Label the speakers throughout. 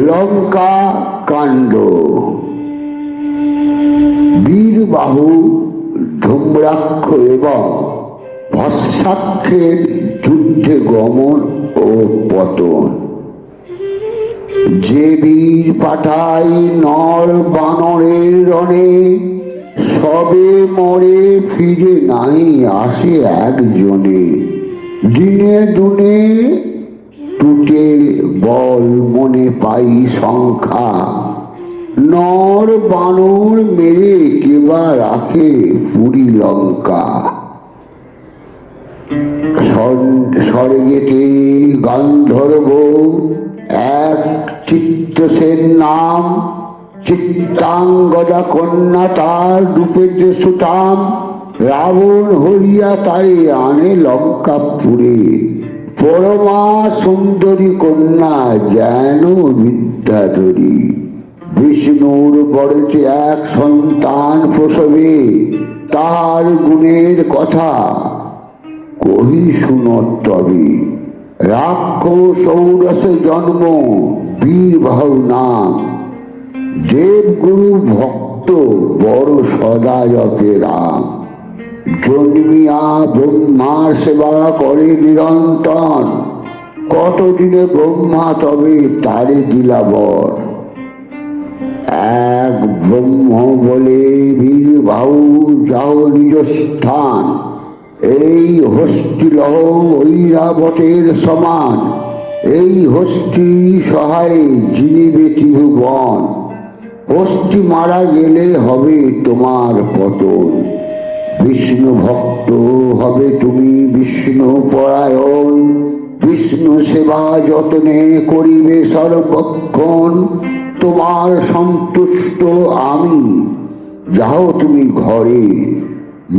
Speaker 1: লঙ্কা কাণ্ড। বীরবাহু, ধূম্রাক্ষ এবং ভস্মাক্ষের যুদ্ধে গমন ও পতন। যে বীর পাঠাই নর বানরের রণে, সবে মরে ফিরে নাই আসে একজনে। দিনে দুনে টুটে বল মনে পাই সংখ্যা, নর বানর মেরে কেবা রাখে পুরী লঙ্কা। স্বর্গেতে গান্ধর্ব এক চিত্তসেন নাম, চিত্তাঙ্গদা কন্যা তার রূপেতে সুঠাম। রাবণ হইয়া তারে আনে লঙ্কাপুরে, পরমা সুন্দরী কন্যা যেন বিদ্যাধরী। বিষ্ণুর বরেতে এক সন্তান প্রসবে, তার গুণের কথা কহি শুনত তবে। রাক্ষস ঔরসে জন্ম, বীরবাহু নাম। দেবগুরু ভক্ত বড় সদা জপে রাম। জন্মিয়া ব্রহ্মার সেবা করে নিরন্তর, কতদিনে ব্রহ্মা তবে তারে দিলা বর। এক ব্রহ্ম বলে বীরবাহু যাও নিজ স্থান, এই হস্তি লহ ঐরাবতের সমান। এই হস্তি সহায় জিনিবে ত্রিভুবন, হস্তি মারা গেলে হবে তোমার পতন। বিষ্ণু ভক্ত হবে তুমি বিষ্ণু পরায়ণ, বিষ্ণু সেবা যতনে করিবে সর্বক্ষণ। তোমার সন্তুষ্ট আমি, যাও তুমি ঘরে।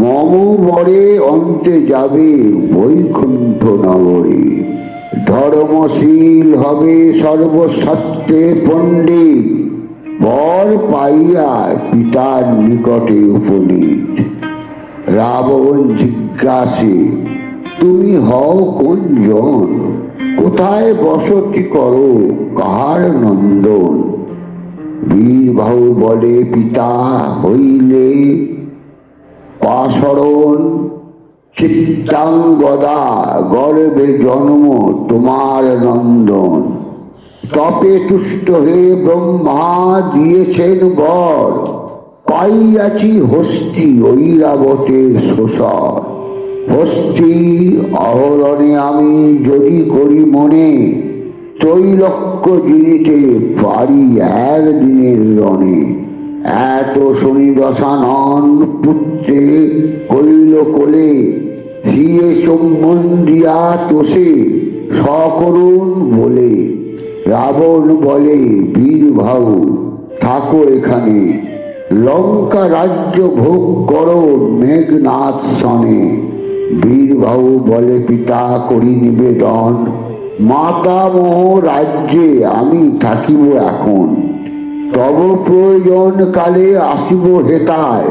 Speaker 1: মম বরে অন্তে যাবে বৈকুণ্ঠ নগরে। ধর্মশীল হবে সর্বশাস্ত্রে পণ্ডিত, বর পাইয়া পিতার নিকটে উপনীত। রাবণ জিজ্ঞাসে তুমি হও কোন জন, কোথায় বসতি করো কাহার নন্দন। বীরবাহু বলে পিতা হইলে পাশরণ, চিত্তাঙ্গদা গর্ভে জন্ম তোমার নন্দন। তপে তুষ্ট হয়ে ব্রহ্মা দিয়েছেন বর, পাইয়াছি হস্তি ঐরাবতের শোষণ। হস্তি অহরণে আমি যদি করি মনে, ত্রৈলোক্য জিনিতে পারি একদিনের রণে। এত শনি দশানন পুত্রে কইল কোলে, সিয়ে চুম্বন দিয়া তোষে সকরুণ বলে। রাবণ বলে বীরবাহু থাকো এখানে, লঙ্কা রাজ্য ভোগ করো মেঘনাথ সনে। বীরবাহু বলে পিতা করি নিবেদন, মাতামহ রাজ্যে আমি থাকিব এখন। তব প্রয়োজন কালে আসিব হেতায়,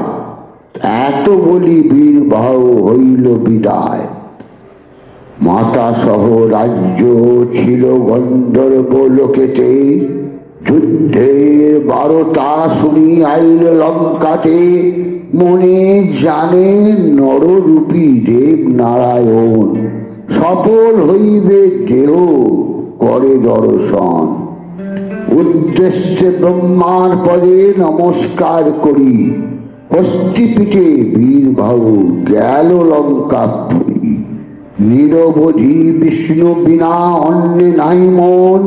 Speaker 1: এত বলি বীরবাহু হইল বিদায়। মাতা সহ রাজ্য ছিল গন্ধর্ব লোকেতে, যুদ্ধের বারতা শুনি আইল লঙ্কাতে। মনে জানে নররূপী দেব নারায়ণ, সফল হইবে দেহ করে দর্শন। উদ্দেশ্যে ব্রহ্মার পদে নমস্কার করি, হস্তিপীঠে বীরবাহু গেল লঙ্কাপুরী। নিরবধি বিষ্ণু বিনা অন্যে নাই মন,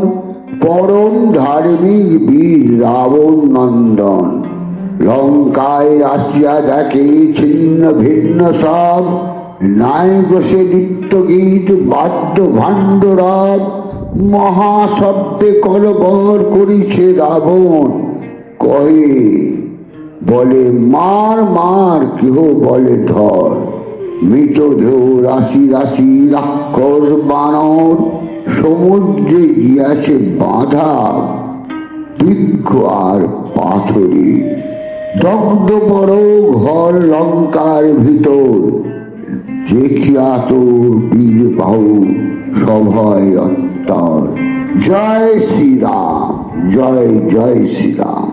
Speaker 1: পরম ধার্মিক বীর রাবণ নন্দন। লঙ্কায় আসিয়া দেখে ছিন্ন ভিন্ন সব, নাই গোসে নিত্য গীত বাদ্য ভাণ্ড রব। মহাশব্দে কলবর করিছে রাবণ, কহে বলে মার মার, কেহ বলে ধর। মৃতদেহ রাশি রাশি রাক্ষস বানর, সমুদ্রে গিয়াছে বাঁধা বৃক্ষ আর পাথরে। দগ্ধ বড় ঘর লঙ্কার ভিতর, দেখিয়া তো বীরবাহু সভয় অন্তর। জয় শ্রীরাম, জয় জয় শ্রীরাম।